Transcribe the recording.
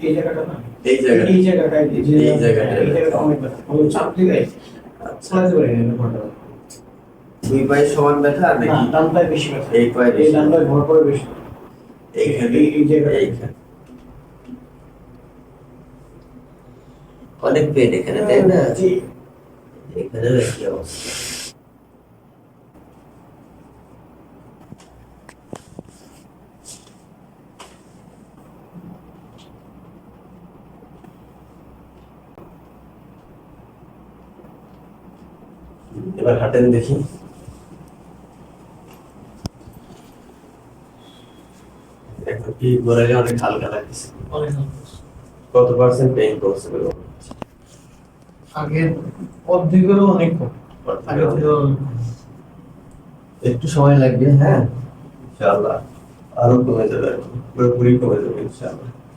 এই জায়গাটা না, এই জায়গাটা এই জায়গাটায় এই জায়গাটা অনেক ব্যথা, আমি চাপ দিলে চালাতে পারি না ঘন্টা। দুই পায়ে সমান ব্যথা না, নাকি ডান পায়ে বেশি ব্যথা, এই পায়ে এই ডান পায়ে ভর করে বেশি, এইখানে এই জায়গাটা এইখানে অনেক পেন এখানে, তাই না? জি। এখানেও একই অবস্থা। এবার হাঁটেন দেখি। এখন কি গোড়ালি অনেক হালকা লাগছে, অনেক কত পার্সেন্ট পেইন করছে বলে মনে হচ্ছে? আগে অর্ধেকেরও অনেক কম, আগে থেকে অনেক কম। একটু সময় লাগবে, হ্যাঁ ইনশাআল্লাহ আরো কমে যাবে, পুরোপুরি কমে যাবে ইনশাআল্লাহ।